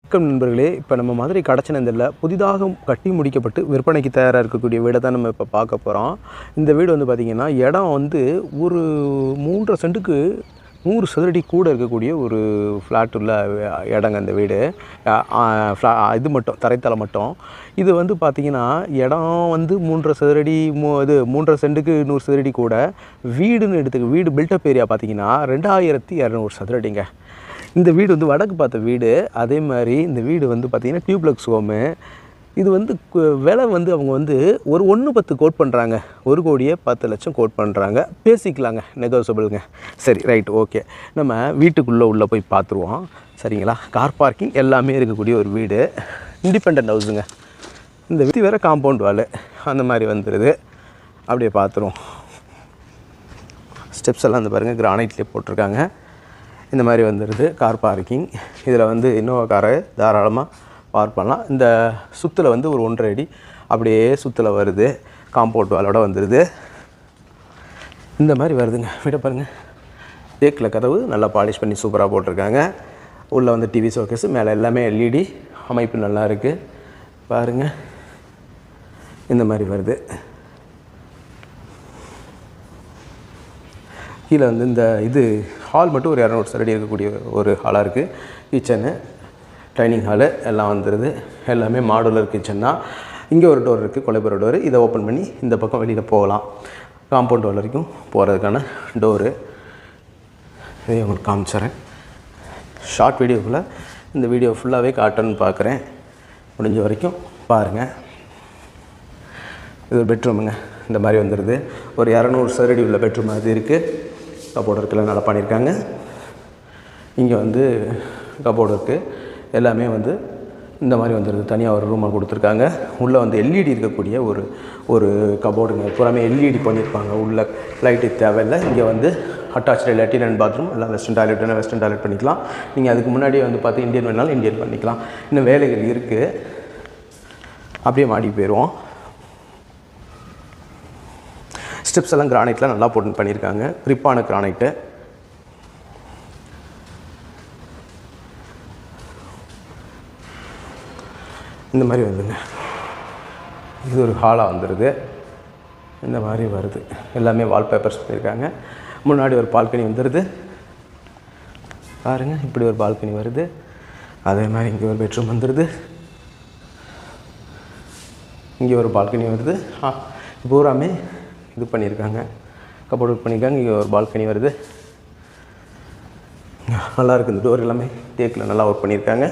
வணக்கம் நண்பர்களே, இப்போ நம்ம மதுரை கடச்சனந்தல்ல புதிதாக கட்டி முடிக்கப்பட்டு விற்பனைக்கு தயாராக இருக்கக்கூடிய வீடை தான் நம்ம இப்போ பார்க்க போகிறோம். இந்த வீடு வந்து பார்த்திங்கன்னா இடம் வந்து ஒரு 3.5 சென்ட்டுக்கு 100 சதுரடி கூட இருக்கக்கூடிய ஒரு ஃப்ளாட் உள்ள இடங்க இந்த வீடு. இது மட்டும் தரைத்தளம் மட்டும். இது வந்து பார்த்திங்கன்னா இடம் வந்து 3.5 சதுரடி இது 3.5 சென்ட்டுக்கு 100 சதுரடி கூட. வீடுன்னு வீடு பில்டப் ஏரியா பார்த்திங்கன்னா 2200 சதுரடிங்க. இந்த வீடு வந்து வடக்கு பார்த்த வீடு. அதே மாதிரி இந்த வீடு வந்து பார்த்திங்கன்னா டியூப்ளெக்ஸ் ஹோமு. இது வந்து விலை வந்து அவங்க வந்து ஒரு 1.10 கோட் பண்ணுறாங்க. 1,10,00,000 கோட் பண்ணுறாங்க. பேசிக்கலாங்க, நெகோசியபிளுங்க. சரி, ரைட், ஓகே. நம்ம வீட்டுக்குள்ளே உள்ளே போய் பார்த்துருவோம். சரிங்களா? கார் பார்க்கிங் எல்லாமே இருக்கக்கூடிய ஒரு வீடு. இண்டிபெண்ட் ஹவுஸுங்க. இந்த வீடு வேறு காம்பவுண்ட் வால் அந்த மாதிரி வந்துடுது. அப்படியே பார்த்துருவோம். ஸ்டெப்ஸ் எல்லாம் வந்து பாருங்கள், கிரானைட்லேயே போட்டிருக்காங்க. இந்த மாதிரி வந்துடுது கார் பார்க்கிங். இதில் வந்து இன்னோவா காரை தாராளமாக பார்க் பண்ணலாம். இந்த சுற்றில் வந்து ஒரு 1.5 அடி அப்படியே சுற்றில் வருது. காம்பவுண்ட் வாலோட வந்துடுது. இந்த மாதிரி வருதுங்க. வீட்டை பாருங்கள், தேக்கில் கதவு நல்லா பாலிஷ் பண்ணி சூப்பராக போட்டிருக்காங்க. உள்ளே வந்து டிவி ஷோகேஸு, மேலே எல்லாமே எல்இடி அமைப்பு நல்லா இருக்குது பாருங்கள். இந்த மாதிரி வருது. கீழே வந்து இந்த இது ஹால் மட்டும் ஒரு 200 சதுரடி இருக்கக்கூடிய ஒரு ஹாலாக இருக்குது. கிச்சனு, டைனிங் ஹாலு எல்லாம் வந்துடுது. எல்லாமே மாடுலர் கிச்சன் தான். இங்கே ஒரு டோர் இருக்குது, கொலைப்புற டோரு. இதை ஓப்பன் பண்ணி இந்த பக்கம் வெளியில் போகலாம். காம்பவுண்ட் வால் வரைக்கும் போகிறதுக்கான டோரு. இதை உங்களுக்கு காமிச்சிட்றேன். ஷார்ட் வீடியோக்குள்ளே இந்த வீடியோ ஃபுல்லாகவே காட்டணும்னு பார்க்குறேன். முடிஞ்ச வரைக்கும் பாருங்கள். இது ஒரு பெட்ரூமுங்க. இந்த மாதிரி வந்துடுது. ஒரு 200 சதுரடி உள்ள பெட்ரூம் அது இருக்குது. கபோர்டு இருக்குல்லாம் நல்லா பண்ணியிருக்காங்க. இங்கே வந்து கபோர்டு இருக்குது. எல்லாமே வந்து இந்த மாதிரி வந்துடுது. தனியாக ஒரு ரூமாக கொடுத்துருக்காங்க. உள்ளே வந்து எல்இடி இருக்கக்கூடிய ஒரு கபோர்டுங்க. பூராமே எல்இடி பண்ணியிருப்பாங்க. உள்ள லைட்டு தேவையில்லை. இங்கே வந்து அட்டாச்சு லெட்டின் அண்ட் பாத்ரூம் எல்லாம் வெஸ்டர்ன் டாய்லெட் வேணால் வெஸ்டர்ன் டாய்லெட் பண்ணிக்கலாம். நீங்கள் அதுக்கு முன்னாடியே வந்து பார்த்து இந்தியன் வேணாலும் இந்தியன் பண்ணிக்கலாம். இன்னும் வேலைகள் இருக்குது. அப்படியே மாடி போயிடுவோம். ஸ்டெப்ஸ் எல்லாம் கிரானைட்டில் நல்லா போட்டு பண்ணியிருக்காங்க. கிரிப்பான கிரானைட்டு. இந்த மாதிரி வருதுங்க. இது ஒரு ஹாலாக வந்துடுது. இந்த மாதிரி வருது. எல்லாமே வால்பேப்பர்ஸ் பண்ணியிருக்காங்க. முன்னாடி ஒரு பால்கனி வந்துடுது பாருங்கள். இப்படி ஒரு பால்கனி வருது. அதே மாதிரி இங்கே ஒரு பெட்ரூம் வந்துடுது. இங்கே ஒரு பால்கனி வருது. பூராமே இது பண்ணியிருக்காங்க. கபோர்டு பண்ணியிருக்காங்க. இங்கே ஒரு பால்கனி வருது. நல்லாயிருக்கு. இந்த டோர் எல்லாமே தேக்கில் நல்லா ஒர்க் பண்ணியிருக்காங்க.